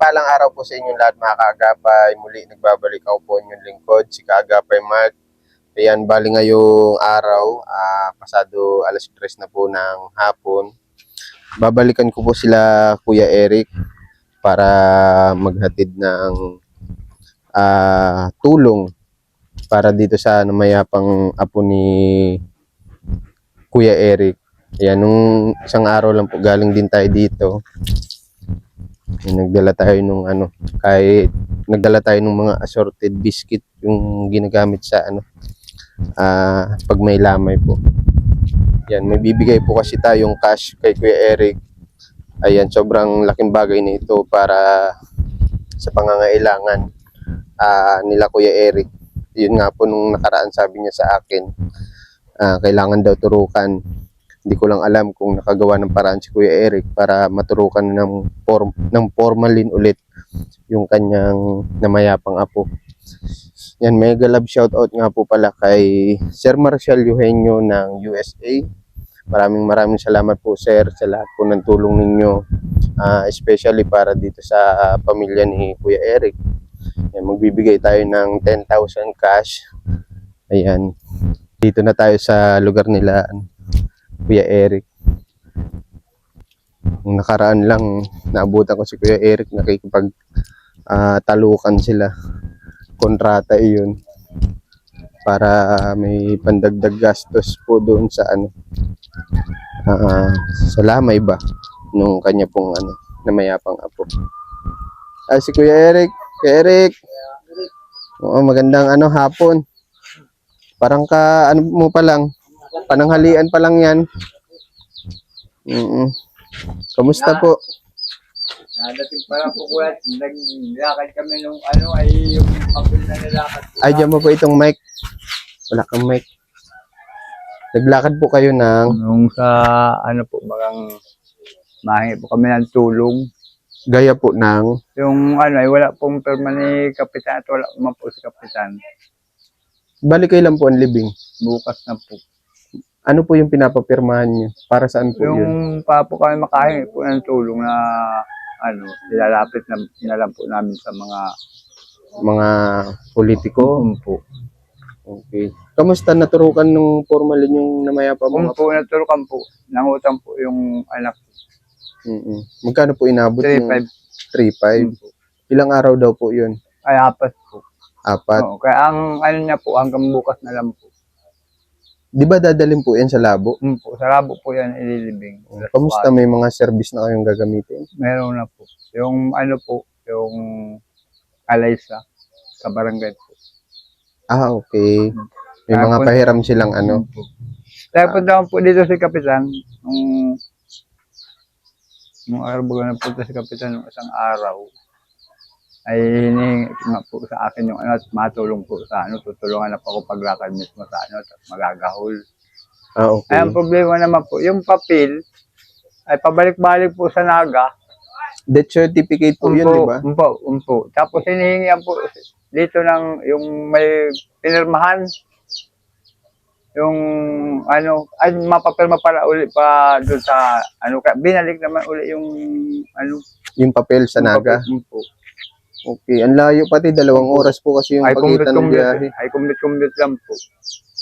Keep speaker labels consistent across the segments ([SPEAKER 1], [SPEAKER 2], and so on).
[SPEAKER 1] mapagpalang araw po sa inyong lahat mga kaagapay. Muli nagbabalik ako po inyong lingkod, si Kaagapay Mark. Ayan, bali ngayong araw, pasado alas 3 na po ng hapon. Babalikan ko po sila Kuya Eric para maghatid ng tulong para dito sa namayapang apo ni Kuya Eric. Ayan, nung isang araw lang po galing din tayo dito. Nagdala tayo nung kahit nagdala tayo ng mga assorted biscuit yung ginagamit sa pag may lamay po. Yan, may bibigay po kasi tayong cash kay Kuya Eric. Ayan, sobrang laking bagay na ito para sa pangangailangan nila Kuya Eric. Yun nga po nung nakaraan sabi niya sa akin, kailangan daw turukan. Hindi ko lang alam kung nakagawa ng paraan si Kuya Eric para maturukan ng formalin ulit yung kanyang namayapang apo. Yan, mega love shoutout nga po pala kay Sir Marcial Eugenio ng USA. Maraming salamat po sir sa lahat po ng tulong ninyo, especially para dito sa pamilya ni Kuya Eric. Yan, magbibigay tayo ng 10,000 cash. Ayan, dito na tayo sa lugar nila Kuya Eric. Nung nakaraan lang, naabutan ko si Kuya Eric, nakikipag talukan sila. Kontrata iyon para may pandagdag gastos po doon sa sa lamay ba nung kanya pong namayapang apo. Si Kuya Eric, oo, magandang hapon. Parang mo pa lang, pananghalian pa lang yan. Kamusta po?
[SPEAKER 2] Nadating pa lang po kuya, naglakad kami nung ay yung papel na nilakad po.
[SPEAKER 1] Ay, dyan mo po itong mic. Wala kang mic. Naglakad po kayo ng...
[SPEAKER 2] Nung sa po, bagang mahingi po kami ng tulong.
[SPEAKER 1] Gaya po ng...
[SPEAKER 2] Yung ay wala pong perma ni Kapitan at wala naman po si Kapitan.
[SPEAKER 1] Bali kayo lang po ang libing.
[SPEAKER 2] Bukas na po.
[SPEAKER 1] Ano po yung pinapapirmahan niyo? Para saan po yun?
[SPEAKER 2] Yung pa po kami makahingi po ng tulong na ilalapit na inalam po namin sa
[SPEAKER 1] mga politiko.
[SPEAKER 2] Po.
[SPEAKER 1] Okay. Kamusta naturukan nung formalin yung namayapa mo?
[SPEAKER 2] Po, naturukan po. Nangutang po yung anak.
[SPEAKER 1] Magkano po inabot?
[SPEAKER 2] 3,500.
[SPEAKER 1] 3,500. Ilang araw daw po yun?
[SPEAKER 2] Ay, 4 po.
[SPEAKER 1] 4?
[SPEAKER 2] Oo, kaya ang niya po, hanggang bukas na lang po.
[SPEAKER 1] Di ba dadalhin po yan sa labo?
[SPEAKER 2] Po, sa labo po yan ililibing.
[SPEAKER 1] Kamusta, may mga service na kayong gagamitin?
[SPEAKER 2] Meron na po. Yung po, yung Alaysa sa barangay po.
[SPEAKER 1] Okay. May mga pahiram silang
[SPEAKER 2] Kaya punta po dito si Kapitan, nung araw baga na punta si Kapitan nung isang araw, ay hinihingi nga po sa akin yung at matulong po sa tutulungan na po ako paglakad mismo sa at magagahol.
[SPEAKER 1] Okay.
[SPEAKER 2] Ay, ang problema naman po, yung papel ay pabalik-balik po sa Naga.
[SPEAKER 1] Death certificate po yun, di ba?
[SPEAKER 2] Umpo. Tapos hinihingihan po dito ng yung may pinirmahan. Yung ay mapapirma pala uli pa doon sa binalik naman uli yung
[SPEAKER 1] yung papel sa Naga.
[SPEAKER 2] Umpo.
[SPEAKER 1] Okay, ang layo pati, 2 oras po kasi yung pagitan ng biyahe.
[SPEAKER 2] Ay kumbit lang po.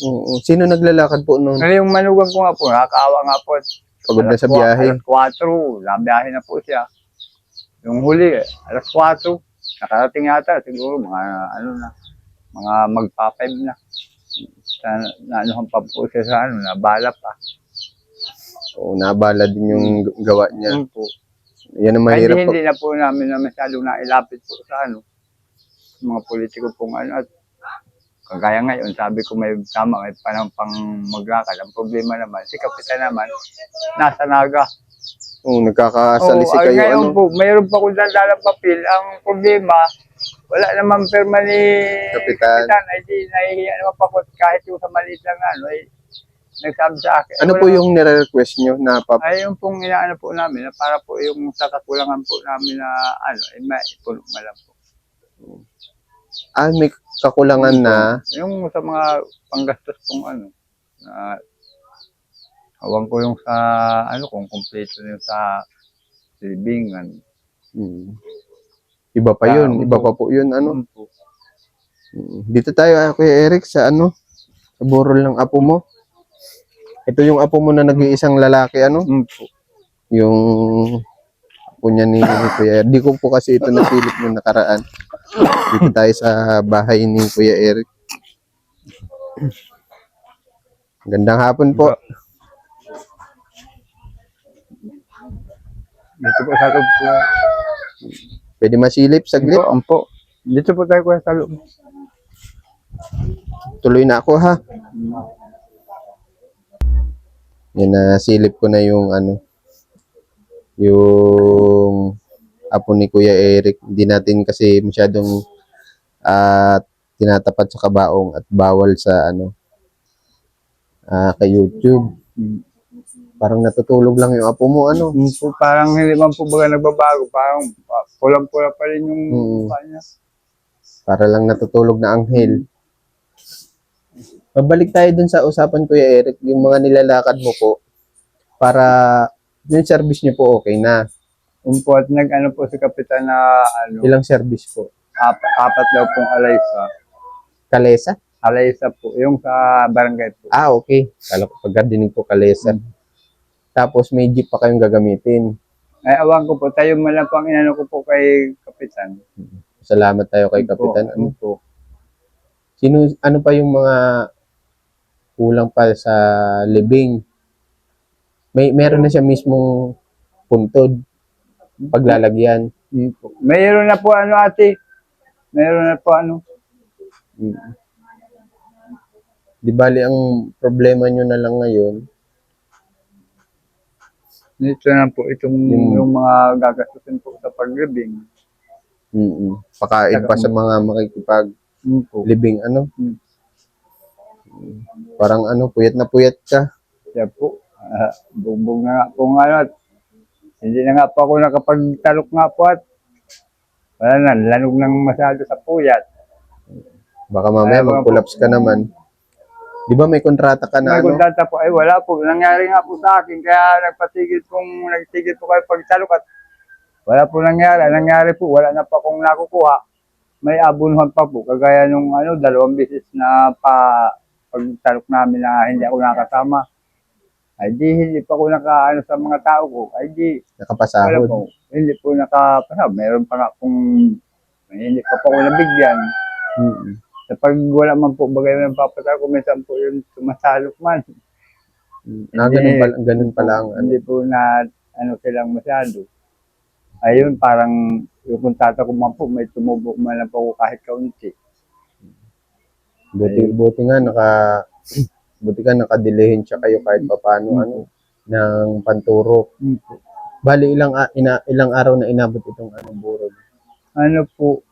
[SPEAKER 1] Oo. Sino naglalakad po noon?
[SPEAKER 2] Yung manugang ko nga po, nakakaawa nga po.
[SPEAKER 1] Pagod na sa biyahe.
[SPEAKER 2] Alas 4, nabiyahe na po siya. Yung huli, alas 4, nakarating yata, siguro mga mga magpa-5 na. Naanuhan pa po siya sa nabala pa.
[SPEAKER 1] Oo, nabala din yung gawa niya.
[SPEAKER 2] Po.
[SPEAKER 1] Yan ang mahirap
[SPEAKER 2] hindi na po namin na masyadong nailapit po sa mga politiko pong at kagaya ngayon, sabi ko may panahon pang maglakad. Ang problema naman, si Kapitan naman, nasa Naga.
[SPEAKER 1] Oo, nagkakasalisi kayo.
[SPEAKER 2] Ngayon po, mayroon pa kung dalang papel. Ang problema, wala naman perma ni
[SPEAKER 1] Kapitan.
[SPEAKER 2] Ay di nahihiya naman pa kahit yung sa maliit lang nagsabi sa akin.
[SPEAKER 1] Ano po yung nire-request nyo na
[SPEAKER 2] ay yung pong inaano po namin na para po yung sa kakulangan po namin na ay maipulong lang po.
[SPEAKER 1] May kakulangan na
[SPEAKER 2] yung sa mga panggastos pong na awang ko yung sa kung kompleto yung sa libingan.
[SPEAKER 1] Iba pa yun. Iba pa po yun. Ano?
[SPEAKER 2] Po.
[SPEAKER 1] Dito tayo, Kuya Eric, sa ano? Sa burol ng apo mo. Ito yung apo mo na nag-iisang lalaki, ano?
[SPEAKER 2] Po.
[SPEAKER 1] Yung apo niya ni Kuya Eric. Di ko po kasi ito nasilip nung nakaraan. Dito tayo sa bahay ni Kuya Eric. Gandang hapon po.
[SPEAKER 2] Dito po sa loob po.
[SPEAKER 1] Pwede masilip saglit?
[SPEAKER 2] Ampo. Dito po tayo kuya sa loob.
[SPEAKER 1] Tuloy na ako, ha? Yan, nasilip ko na yung ano, yung apo ni Kuya Eric. Hindi natin kasi masyadong tinatapat sa kabaong at bawal sa ano, kay YouTube. Parang natutulog lang yung apo mo, ano?
[SPEAKER 2] Po, parang hindi man po baga nagbabago. Parang pulang-pula pa rin yung mukha niya.
[SPEAKER 1] Para lang natutulog na anghel. Mabalik tayo dun sa usapan, Kuya Eric, yung mga nilalakad mo po para yung service niyo po okay na.
[SPEAKER 2] Po at nag-ano po si Kapitan na ano,
[SPEAKER 1] Ilang service po?
[SPEAKER 2] apat daw pong alaysa.
[SPEAKER 1] Kalesa?
[SPEAKER 2] Alaysa po, yung sa barangay po.
[SPEAKER 1] Okay. Kala ko pag-gardening po kalesa. Tapos may jeep pa kayong gagamitin.
[SPEAKER 2] Ay, awan ko po, tayo man lang po ang inano ko po kay Kapitan.
[SPEAKER 1] Salamat tayo kay Kapitan.
[SPEAKER 2] Ano po?
[SPEAKER 1] Ano pa yung mga kulang pa sa libing? Meron na siya mismong puntod paglalagyan.
[SPEAKER 2] Mayroon na po ano ate. Mayroon na po ano.
[SPEAKER 1] Di bali ang problema nyo na lang ngayon,
[SPEAKER 2] Dito na po itong yung mga gagastusin po sa paglibing.
[SPEAKER 1] pakain pa sa mga makikipaglibing, ano? Parang ano, puyat na puyat ka.
[SPEAKER 2] Kaya po, bugbog na nga po nga at hindi na nga po ako nakapagtalok nga po at wala na, lanog ng masyado sa puyat.
[SPEAKER 1] Baka mamaya mag-collapse ka naman. Di ba may kontrata ka na
[SPEAKER 2] May
[SPEAKER 1] ano?
[SPEAKER 2] kontrata po, ay wala po. Nangyari nga po sa akin, kaya nagtigil po kayo pagtalok at wala po nangyari. Nangyari po, wala na pa akong nakukuha. May abunuhan pa po, kagaya nung 2 beses na pagtalok namin na hindi ako nakasama. Ay di, hindi pa ako nakaano sa mga tao ko. Ay di, wala
[SPEAKER 1] Nakapasahod.
[SPEAKER 2] po. Hindi po nakapasahod. Meron pa nga kung hindi pa po ako nabigyan. Kapag wala man po bagay na papasahod ko, minsan po yung sumasalok man.
[SPEAKER 1] Ganun pala ang ano.
[SPEAKER 2] Hindi po na ano silang masyado. Ayun, parang yung kontrata ko man po, may tumubo man lang po ako kahit kaunti.
[SPEAKER 1] Buti nga buti ka nakadilihin siya kayo kahit papaano ano ng panturo. Bali ilang araw na inabot itong burol.
[SPEAKER 2] Ano po,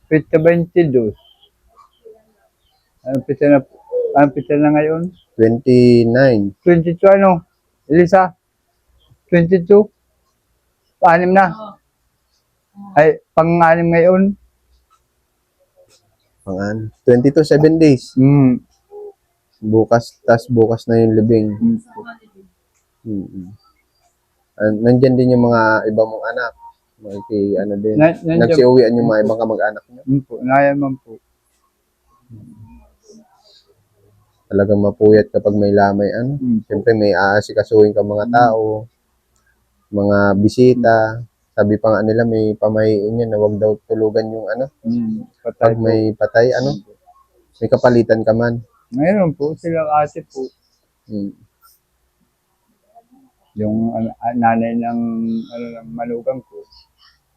[SPEAKER 2] pizza 22. Ano pizza na ngayon?
[SPEAKER 1] 29.
[SPEAKER 2] 22 ano? Elisa? 22? Paanim na? Ay, pang-anim ngayon?
[SPEAKER 1] 22, 7 days. Bukas na yung libing. Nandyan din yung mga iba mong anak. Din. Nagsiuwian yung mga ibang kamag-anak niyo.
[SPEAKER 2] Nayan man po.
[SPEAKER 1] Talagang mapuyat kapag may lamay. Siyempre may aasikasuhin ka mga tao, mga bisita. Sabi pa nga nila may pamahiin yan na wag daw tulugan yung pag may patay, may kapalitan ka man.
[SPEAKER 2] Mayroon po silang ate po. Yung nanay ng manugang ko.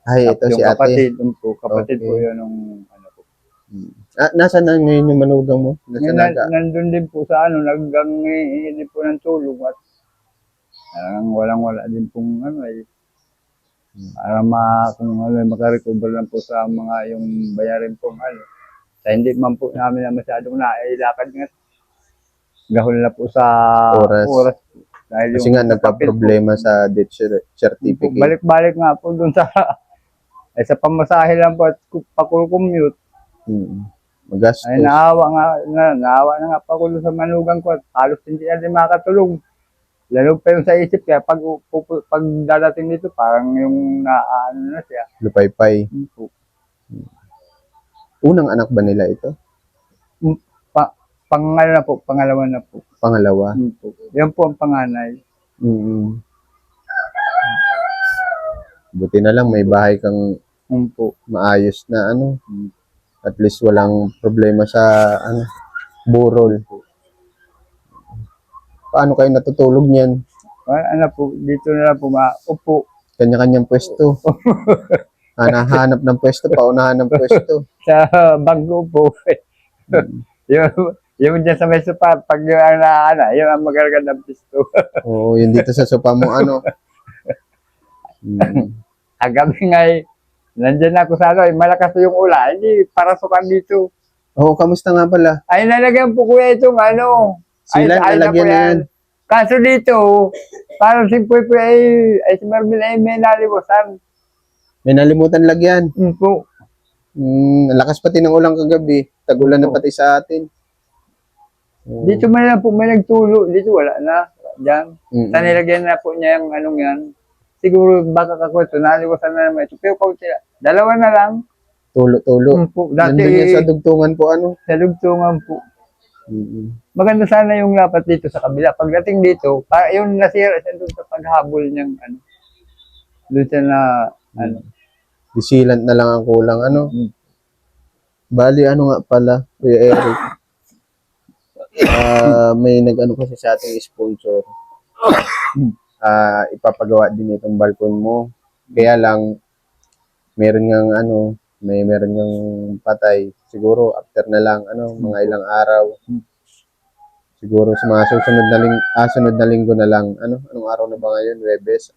[SPEAKER 1] Ay, ito si ate.
[SPEAKER 2] Kapatid po yun ng ko.
[SPEAKER 1] Nasaan na ngayon yung manugang mo?
[SPEAKER 2] Nandun din po sa naggang hindi po ng tulong at walang-wala din pong para kung makarecover lang po sa mga yung bayarin pong Sa hindi man po namin na masyadong nailakad nga. Gahol na po sa oras. Dahil
[SPEAKER 1] kasi nga nagka-problema sa death certificate.
[SPEAKER 2] Balik-balik nga po dun sa sa pamasahe lang po at pakukumute.
[SPEAKER 1] Magastos.
[SPEAKER 2] Ay naawa na nga pa ko sa manugang ko at halos hindi na din makatulong. lalo pa yung sa isip kaya pag dadating dito parang yung naano na siya.
[SPEAKER 1] Lupaypay.
[SPEAKER 2] Yun po.
[SPEAKER 1] Unang anak ba nila ito?
[SPEAKER 2] Pangalawa na po.
[SPEAKER 1] Pangalawa?
[SPEAKER 2] Yun po. Yan po ang panganay.
[SPEAKER 1] Mm. Buti na lang may bahay kang
[SPEAKER 2] Yun po.
[SPEAKER 1] maayos na ano. At least walang problema sa ano, burol. Paano kayo natutulog niyan?
[SPEAKER 2] Ano po, dito na lang po maupo.
[SPEAKER 1] Kanya-kanyang pwesto. Hanahanap ng pwesto, paunahan ng pwesto.
[SPEAKER 2] Sa bangko po. yung dyan sa may sopa, pag yung yung ang magaganda ng pisto.
[SPEAKER 1] Oo, yun dito sa sopa mo, ano.
[SPEAKER 2] Ang gabi nga nandyan ako sa malakas yung ulan, hindi parasukan dito.
[SPEAKER 1] Oo, kamusta nga pala?
[SPEAKER 2] Ay, nalagyan po kuya itong
[SPEAKER 1] Silan,
[SPEAKER 2] ay,
[SPEAKER 1] nalagyan
[SPEAKER 2] na po
[SPEAKER 1] na yan.
[SPEAKER 2] Kaso dito, parang si Puy si Marvin ay may naliwasan.
[SPEAKER 1] May nalimutan lagyan.
[SPEAKER 2] Po.
[SPEAKER 1] Lakas pati ng ulang kagabi. Tag-ulan na
[SPEAKER 2] Oo.
[SPEAKER 1] pati sa atin. Oo.
[SPEAKER 2] Dito man lang po may nagtulo. Dito wala na. Diyan.
[SPEAKER 1] Mm-mm.
[SPEAKER 2] Sa nilagyan na po niya yung anong yan. Siguro baka kakwento, naliwasan na naman ito. Pero kung sila, dalawa na lang.
[SPEAKER 1] Tulo-tulo.
[SPEAKER 2] Po. Dati
[SPEAKER 1] Nandun yan sa dugtungan po, ano.
[SPEAKER 2] sa lugtungan po.
[SPEAKER 1] Mm-mm.
[SPEAKER 2] Maganda sana yung lapat dito sa kabila. Pagdating dito, para yung nasira siya doon sa paghabol niyang doon siya na
[SPEAKER 1] Disilant na lang ang kulang, ano. Bali, ano nga pala, Kuya Eric. May nag-ano kasi sa ating sponsor. Ipapagawa din itong balkon mo. Kaya lang, meron ngang meron ngang patay. Siguro after na lang, mga ilang araw. Siguro sa mga sunod na linggo na lang. Anong araw na ba ngayon? Webes?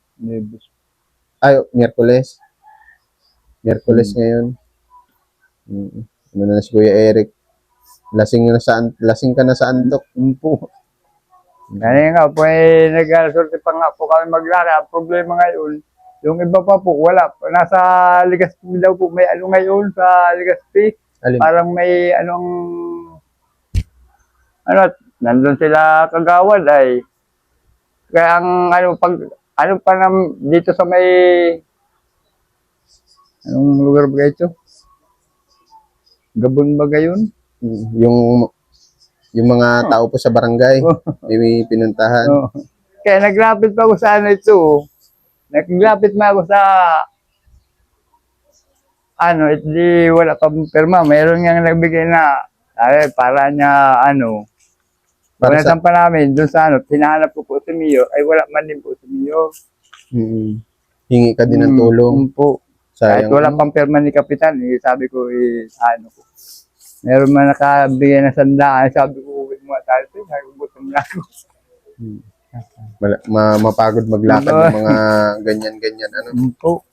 [SPEAKER 1] Ay, Miyerkules. Miyerkules ngayon. Ano na si Kuya Eric? Lasing ka na sa antok.
[SPEAKER 2] po. Kaya nga po, nag-sorte pa nga po kami maglala. Ang problema ngayon, yung iba pa po, wala. Nasa Legazpi daw po, may ngayon sa Legazpi.
[SPEAKER 1] Alin?
[SPEAKER 2] Parang may nandun sila kagawad ay. Kaya ang dito sa may, anong lugar ba ito? Gabon ba gayon?
[SPEAKER 1] Yung mga tao po sa barangay, may pinuntahan.
[SPEAKER 2] Oh. Kaya naglapit pa ako sa ito. Naglapit pa ako sa hindi wala pa pirma. Mayroon nga nagbigay na para niya
[SPEAKER 1] Para sa
[SPEAKER 2] pa namin doon sa hinahanap ko po si Mio, ay wala man din po si Mio.
[SPEAKER 1] Hingi ka din ng tulong.
[SPEAKER 2] Po. Kahit
[SPEAKER 1] Sayang.
[SPEAKER 2] wala pang pirma ni Kapitan, sabi ko ko. Meron man nakabigay na sandaan, sabi ko uwi mo tayo, sabi ko gutom na ako.
[SPEAKER 1] Mapagod maglakad ng mga ganyan-ganyan.
[SPEAKER 2] Po.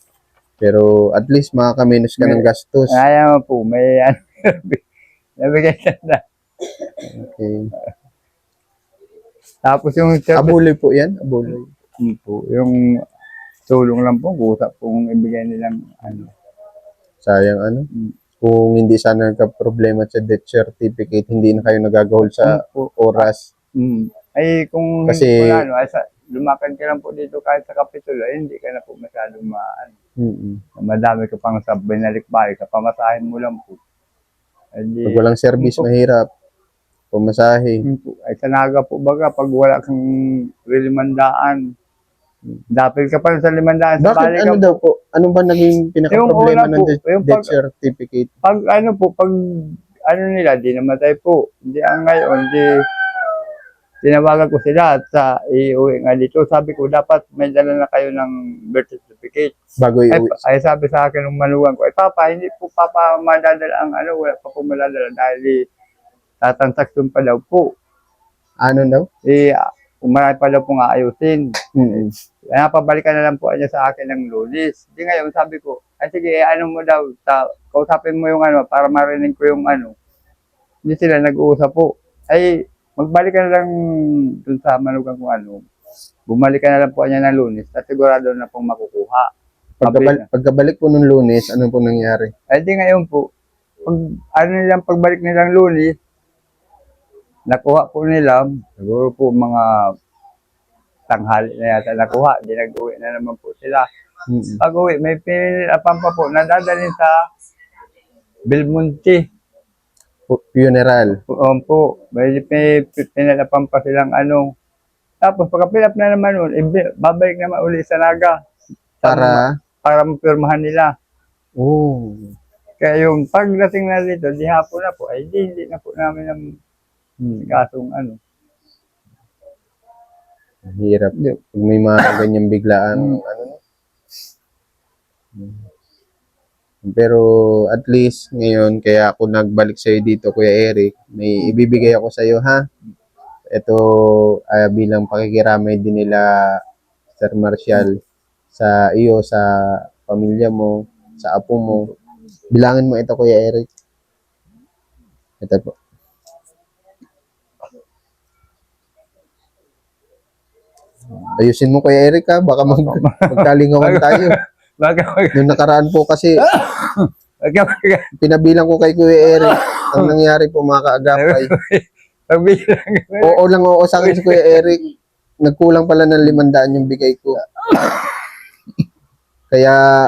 [SPEAKER 1] Pero at least makakaminos ka ng gastos.
[SPEAKER 2] Kaya mo po, may nabigay sandaan.
[SPEAKER 1] Okay.
[SPEAKER 2] Tapos yung
[SPEAKER 1] Abuloy po yan? Abuloy.
[SPEAKER 2] po, yung tulong lang po, usap pong ibigay nilang
[SPEAKER 1] Sayang Kung hindi sana nagka-problema sa death certificate, hindi na kayo nagagahol sa oras.
[SPEAKER 2] Ay kung
[SPEAKER 1] Kasi
[SPEAKER 2] lumakad ka lang po dito kahit sa Kapitulo, hindi ka na po masyadong madami ka pang sa binalik-balik, sa pamasahin mo lang po.
[SPEAKER 1] Pag walang service, mahirap. Pumasahe.
[SPEAKER 2] Ay sa Naga po baga, pag wala kang 500, dapil ka pa sa 500 sa
[SPEAKER 1] Bakit
[SPEAKER 2] balik
[SPEAKER 1] daw po? Ano ba naging pinaka-problema ng death certificate?
[SPEAKER 2] Pag nila, di namatay po. Hindi ngayon, tinawagan ko sila at iuwi nga dito. Sabi ko, dapat may dala na kayo ng birth certificate.
[SPEAKER 1] Bago iuwi.
[SPEAKER 2] Ay sabi sa akin ng manugang ko, Papa, hindi po Papa madadala ang wala pa po madadala dahil tatransaksyon pa daw po.
[SPEAKER 1] Ano daw?
[SPEAKER 2] Marami pa daw pong aayusin. Kaya pabalikan na lang po niya sa akin ng Lunes. Hindi ngayon, sabi ko, sige, mo daw, kausapin mo yung para marinig ko yung Hindi sila nag-uusap po. Ay, magbalik ka na lang dun sa manugang ko Bumalik ka na lang po niya ng Lunes at sigurado na pong makukuha.
[SPEAKER 1] Pagkabalik po ng Lunes, ano po nangyari?
[SPEAKER 2] Ay, di ngayon po, pagbalik nilang Lunes, nakuha po nila, siguro po mga tanghali na yata nakuha, di nag-uwi na naman po sila.
[SPEAKER 1] Mm.
[SPEAKER 2] Pag uwi, may pinilapang pa po, nadadalhin sa Belmonte.
[SPEAKER 1] Funeral.
[SPEAKER 2] Po, may pinilapang pa silang ano. Tapos pagka-fill up na naman nun, babalik naman uli sa Naga. Para mapirmahan nila.
[SPEAKER 1] Oh,
[SPEAKER 2] Kaya yung pagdating na dito, di hapon na po, ay hindi na po namin ng kasong ano.
[SPEAKER 1] hirap.
[SPEAKER 2] Hindi.
[SPEAKER 1] Pag may mga ganyang biglaan, ano. Pero at least ngayon, kaya ako nagbalik sa'yo dito, Kuya Eric, may ibibigay ako sa'yo, ha? Ito bilang pakikiramay din nila, Sir Marcial, sa iyo, sa pamilya mo, sa apo mo. Bilangin mo ito, Kuya Eric. Ito po. Ayusin mo, Kuya Eric, ha? Baka magkalingawan tayo. Yung nakaraan po kasi, pinabilang ko kay Kuya Eric, ang nangyari po mga kaagapay. Oo lang, oo sa akin si Kuya Eric. Nagkulang pala ng 500 yung bigay ko. Kaya,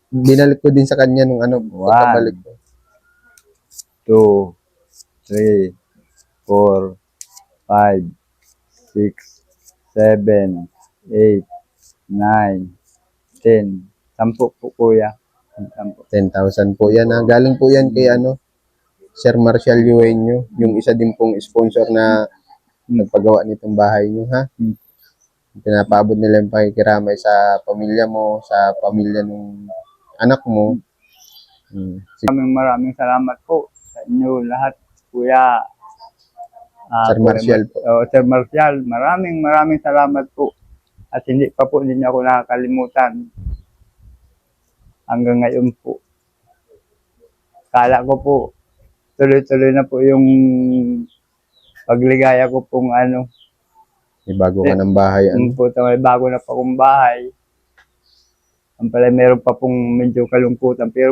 [SPEAKER 1] binalik ko din sa kanya nung ano, pagkabalik ko.
[SPEAKER 2] 2, 3, 4, 5, 6, 7, 8, 9, 10. 10 po, kuya. 10.
[SPEAKER 1] 10,000 po yan. Ha? Galing po yan kay ano, Sir Marcial Eugenio, yung isa din pong sponsor na nagpagawa nitong bahay niyo, ha? Pinapaabot nila yung pakikiramay sa pamilya mo, sa pamilya ng anak mo.
[SPEAKER 2] Maraming salamat po sa inyo lahat, kuya.
[SPEAKER 1] Sir Marcial po.
[SPEAKER 2] Sir Marcial, maraming salamat po. At hindi pa po din ako nakakalimutan. Hanggang ngayon po. Kala ko po, tuloy-tuloy na po yung pagligaya ko pong ano.
[SPEAKER 1] May bago ka ng bahay. Ano?
[SPEAKER 2] Po, may bago na pa akong bahay. Ang pala meron pa pong medyo kalungkutan pero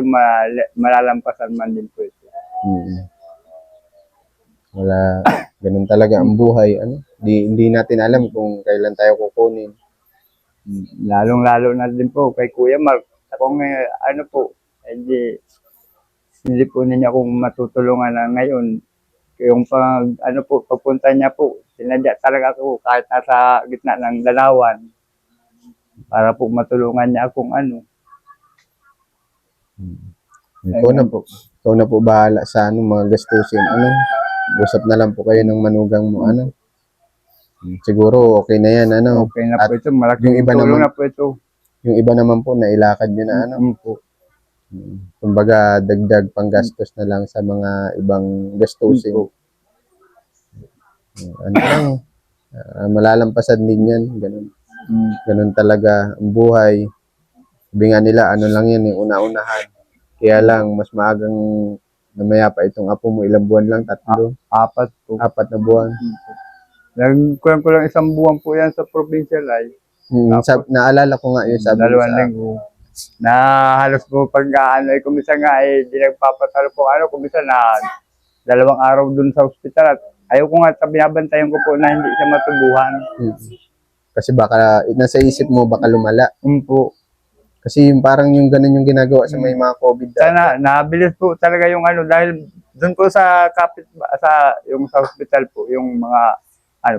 [SPEAKER 2] malalampasan man din po ito.
[SPEAKER 1] Wala, ganun talaga ang buhay. Ano? Hindi natin alam kung kailan tayo kukunin.
[SPEAKER 2] Lalong-lalo na din po kay Kuya Mark. Ako ano po, hindi po ninyo akong matutulungan na ngayon. Yung pagpunta niya po, sinadya talaga ako kahit nasa gitna ng Dalawan para po matulungan niya akong ano.
[SPEAKER 1] Ikaw na po bahala sa mga gastusin. Ano? Usap na lang po kayo ng manugang mo. Ano? Siguro okay na yan. Ano?
[SPEAKER 2] Okay na po ito. Malaking tulong na po ito.
[SPEAKER 1] Yung iba naman po, nailakad nyo na ano. Kumbaga, dagdag panggastos na lang sa mga ibang gastusin. Ano lang, malalampasan din yan. Ganun talaga ang buhay. Sabi nga nila, ano lang yan, una-unahan. Kaya lang, mas maagang namaya pa itong apo mo, ilang buwan lang, 3?
[SPEAKER 2] 4 po.
[SPEAKER 1] 4 na buwan.
[SPEAKER 2] Nagkulang ko lang 1 buwan po yan sa provincial ay.
[SPEAKER 1] Naalala ko nga yung sabi
[SPEAKER 2] 2 linggo. Na halos po pag kumisa nga di nagpapatalo po kumisa na 2 araw dun sa ospital at ayaw ko nga binabantayan ko po na hindi siya matubuhan.
[SPEAKER 1] Kasi baka, nasa isip mo baka lumala.
[SPEAKER 2] Po.
[SPEAKER 1] Kasi yung parang yung ganun yung ginagawa sa may mga COVID.
[SPEAKER 2] Sana, nabilis po talaga yung dahil dun po sa yung sa ospital po, yung mga,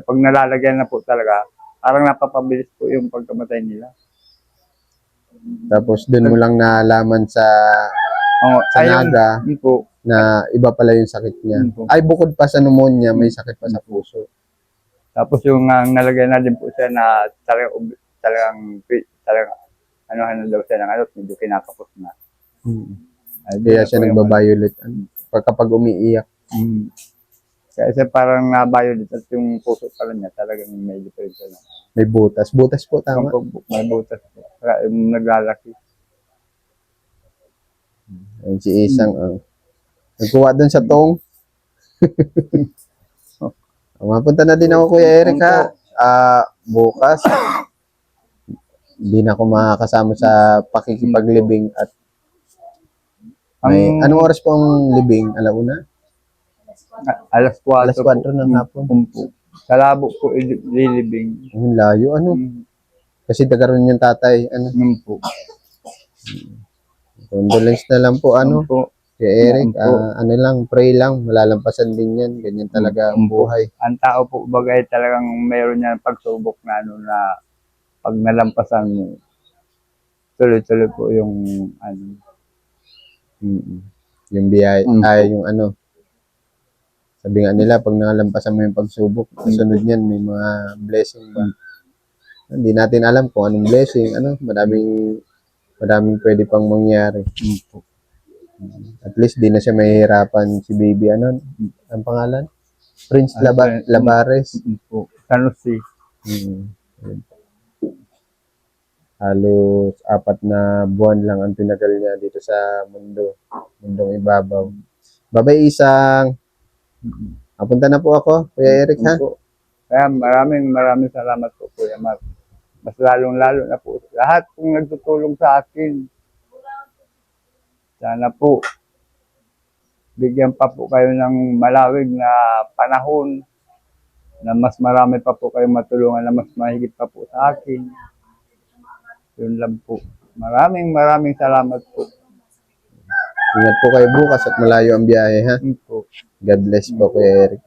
[SPEAKER 2] pag nalalagyan na po talaga, parang napapabilis po yung pagkamatay nila. Tapos
[SPEAKER 1] doon mo lang nalaman sa Naga na iba pala yung sakit niya. Ay, bukod pa sa pneumonia, may sakit pa sa puso.
[SPEAKER 2] Tapos yung nalagay na din po siya na talagang ano daw siya ng medyo kinakapos na.
[SPEAKER 1] Kaya siya nagbabiolate kapag umiiyak.
[SPEAKER 2] Kaya siya parang na-violate at yung puso pala niya talagang may difference na.
[SPEAKER 1] May butas. Butas po, tama?
[SPEAKER 2] May butas po. Kaya yung naglalaki.
[SPEAKER 1] Ayun si Isang. Nagkuha doon sa tong. Mapunta na din ako, Kuya Eric, ha? Bukas. Hindi na ako makakasama sa pakikipaglibing at anong oras po ang libing? Alauna?
[SPEAKER 2] Alas 4
[SPEAKER 1] ng hapon.
[SPEAKER 2] Sa labo po lilibing.
[SPEAKER 1] Ang layo, ano?
[SPEAKER 2] Mm,
[SPEAKER 1] Kasi nagkaroon yung tatay, ano?
[SPEAKER 2] Yun po.
[SPEAKER 1] Condolence na lang po, ano?
[SPEAKER 2] Yun po.
[SPEAKER 1] Kay Eric,
[SPEAKER 2] Yun po.
[SPEAKER 1] ano lang, pray lang, malalampasan din yan. Ganyan talaga ang
[SPEAKER 2] Yun po.
[SPEAKER 1] buhay.
[SPEAKER 2] Ang tao po bagay talagang mayroon niya pagsubok na ano na pag nalampasan mo, tuloy-tuloy po yung ano.
[SPEAKER 1] Mm. Yung biyay,
[SPEAKER 2] Mm.
[SPEAKER 1] yung ano, sabi nga nila, pag nakalampasan mo yung pagsubok, kasunod niyan, may mga blessing ba? Hindi natin alam kung anong blessing, ano, madaming pwede pang mangyari.
[SPEAKER 2] Yun po.
[SPEAKER 1] At least di na siya mahihirapan si baby, ano, ang pangalan? Prince
[SPEAKER 2] Ano,
[SPEAKER 1] Labares.
[SPEAKER 2] Yun po. Sanusi.
[SPEAKER 1] Hmm. Halos 4 na buwan lang ang tinagal niya dito sa mundong ibabaw. Babay Isang, apunta na po ako, Kuya Eric, ha?
[SPEAKER 2] Yun po. Kaya maraming salamat po Kuya Mark. Mas lalong-lalo na po lahat kung nagtutulong sa akin. Sana po bigyan pa po kayo ng malawig na panahon na mas marami pa po kayong matulungan na mas mahigit pa po sa akin. Yun lang po. Maraming salamat po.
[SPEAKER 1] Ingat po kayo bukas at malayo ang biyahe, ha?
[SPEAKER 2] Yun po.
[SPEAKER 1] God bless po, Kuya Eric.